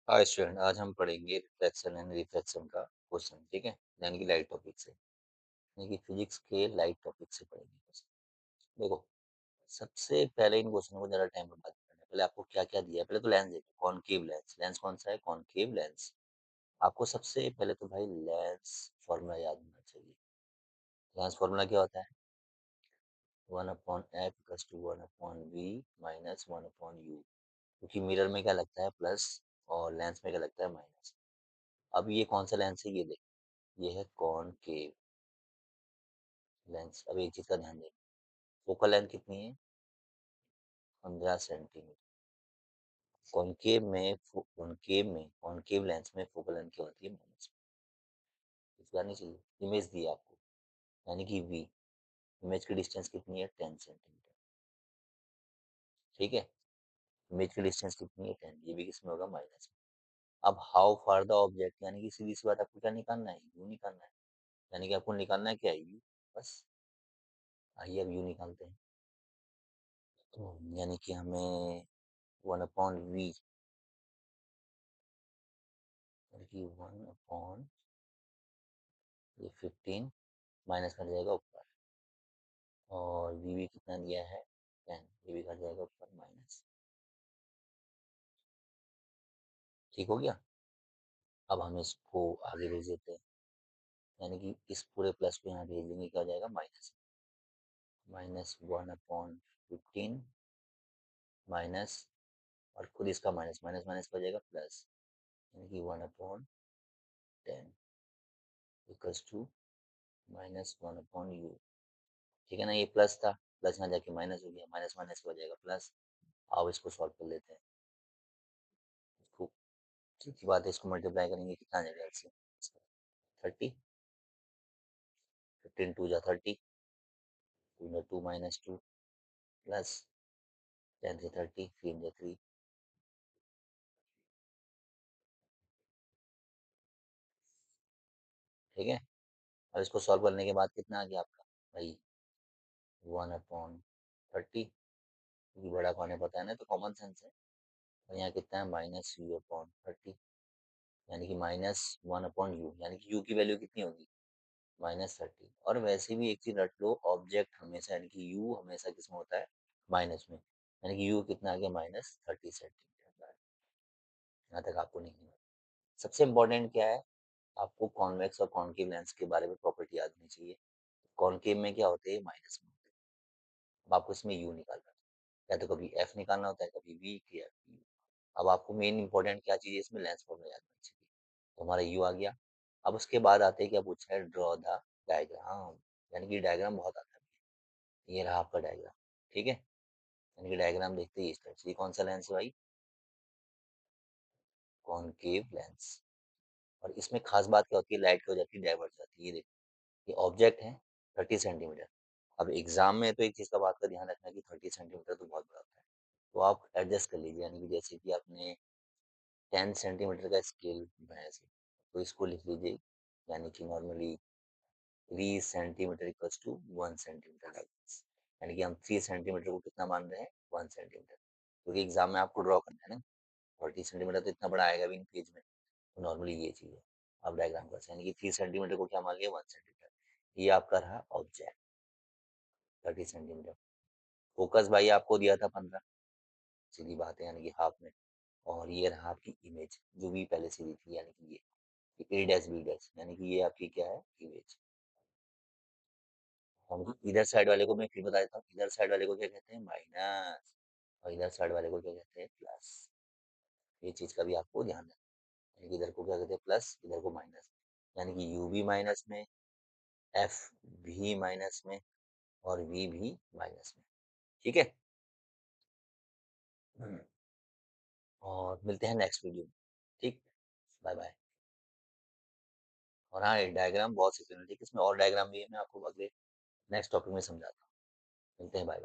Hi student, आज हम पढ़ेंगे रिफ्लेक्शन एंड रिफ्रैक्शन का क्वेश्चन। ठीक है, यानी कि लाइट टॉपिक से, यानी कि फिजिक्स के लाइट टॉपिक से पढ़ेंगे क्वेश्चन। देखो, सबसे पहले इन क्वेश्चनों को जरा टाइम पर बात करना है। पहले आपको क्या क्या दिया है, पहले तो लेंस देखो। कॉनकेव लेंस, लेंस कौन सा है? Concave lens. आपको सबसे पहले तो भाई लेंस फॉर्मूला याद होना चाहिए। लेंस फॉर्मूला क्या होता है? 1/f = 1/v - 1/u। क्योंकि मिरर में क्या लगता है? प्लस, और लेंस में क्या लगता है? माइनस। अब ये कौन सा लेंस है? ये देखो, ये है कॉनकेव लेंस। अब एक चीज का ध्यान दें, फोकल लेंथ कितनी है? 15 सेंटीमीटर। कॉनकेव लेंस में फोकल लेंथ क्या होती है? माइनस। इसका नहीं चाहिए, इमेज दी है आपको, यानी कि वी। इमेज की डिस्टेंस कितनी है? 10 सेंटीमीटर। ठीक है, इमेज की डिस्टेंस कितनी है? 10। ये भी किसमें होगा? माइनस में। अब हाउ फार द ऑब्जेक्ट, यानी कि सीधी सी बात, आपको क्या निकालना है? यू निकालना है। यानी कि आपको निकालना है क्या? यू। बस। आइए अब यू निकालते हैं। तो यानी कि हमें 1/v, यानी कि 1/, ये 15 माइनस कर जाएगा ऊपर, और वी भी कितना दिया है? 10। ये भी कर जाएगा ऊपर माइनस। ठीक हो गया। अब हम इसको आगे भेज देते हैं, यानी कि इस पूरे प्लस को यहाँ भेज देंगे, क्या हो जाएगा? माइनस। -1/15 माइनस, और खुद इसका माइनस माइनस माइनस हो जाएगा प्लस, यानी कि 1/10 इक्वल्स टू -1/u। ठीक है ना, ये प्लस था, प्लस यहाँ जाके माइनस हो गया, माइनस माइनस हो जाएगा प्लस। अब इसको सॉल्व कर लेते हैं। इसको, ठीक ही बात है, इसको मल्टीप्लाई करेंगे, कितना आ जाएगा इससे? 30। 15 × 2 = 30, 2 -2 प्लस 10 से 30, 3 × 3। ठीक है, और इसको सॉल्व करने के बाद कितना आ गया आपका भाई? 1/30, क्योंकि बड़ा कौन है पता है ना, तो कॉमन सेंस है। और यहाँ कितना है? -u/30, यानी कि -1/u, यानी कि u की वैल्यू कितनी होगी? -30। और वैसे भी एक चीज रट लो, ऑब्जेक्ट हमेशा, यानी कि u हमेशा किसमें होता है? माइनस में। यानी कि u कितना आ गया? -30 सेंटीमीटर। यहाँ तक आपको नहीं है। सबसे इम्पोर्टेंट क्या है? आपको कॉन्वेक्स और कॉनकेव लेंस के बारे में प्रॉपर्टी याद होनी चाहिए। कॉनकेव में क्या होते हैं? माइनस में होते हैं। अब आपको इसमें यू निकालना है, या तो कभी एफ निकालना होता है, कभी वी या यू। अब आपको मेन इंपॉर्टेंट क्या चीज़ है इसमें? लेंस फॉर्मूला याद होना चाहिए। तो हमारा यू आ गया। अब उसके बाद आते हैं, क्या पूछा है? ड्रॉ द डायग्राम, यानी कि डायग्राम बहुत आता है। ये रहा आपका डायग्राम। ठीक है, यानी कि डायग्राम देखते ही इस तरह से, ये कौन सा लेंस है भाई? Concave lens. और इसमें खास बात क्या होती है? लाइट क्या हो जाती है? डाइवर्ट हो जाती है। ये देखो, ये ऑब्जेक्ट है 30 सेंटीमीटर। अब एग्जाम में तो एक चीज का बात का ध्यान रखना कि 30 सेंटीमीटर तो बहुत बड़ा होता है, तो आप एडजस्ट कर लीजिए। यानी कि जैसे कि आपने 10 सेंटीमीटर का स्केल बनाया है, तो इसको लिख लीजिए, यानी कि normally 3 centimetre equals to 1 centimetre. यानी कि हम 3 सेंटीमीटर को कितना मान रहे हैं? 1 सेंटीमीटर, क्योंकि एग्जाम में आपको ड्रॉ करना है ना। 30 सेंटीमीटर तो इतना बड़ा आएगा भी नहीं पेज में, तो नॉर्मली ये चीज है। आप डायग्राम कर सकते हैं, यानी कि 3 सेंटीमीटर को क्या मान लिया? 1 सेंटीमीटर। ये आपका रहा ऑब्जेक्ट, 30 सेंटीमीटर। फोकस भाई आपको दिया था 15, सीधी बात है, यानी कि हाफ में। और ये रहा आपकी इमेज, जो भी पहले से दी थी, यानी कि ये A' B', यानी कि ये आपकी क्या है? इमेज। हम इधर साइड वाले को मैं फिर बता देता हूँ, इधर साइड वाले को क्या कहते हैं? माइनस। और इधर साइड वाले को क्या कहते हैं? प्लस। ये चीज का भी आपको ध्यान रखना है, यानी कि इधर को क्या कहते हैं? प्लस, इधर को माइनस। यानी कि यू भी माइनस में, एफ भी माइनस में, और वी भी माइनस में। ठीक है। और मिलते हैं नेक्स्ट वीडियो में। ठीक, बाय बाय। और हाँ, ये डायग्राम बहुत सी, ठीक है, इसमें और डायग्राम भी है, मैं आपको अगले नेक्स्ट टॉपिक में समझाता हूँ। मिलते हैं, बाय बाय।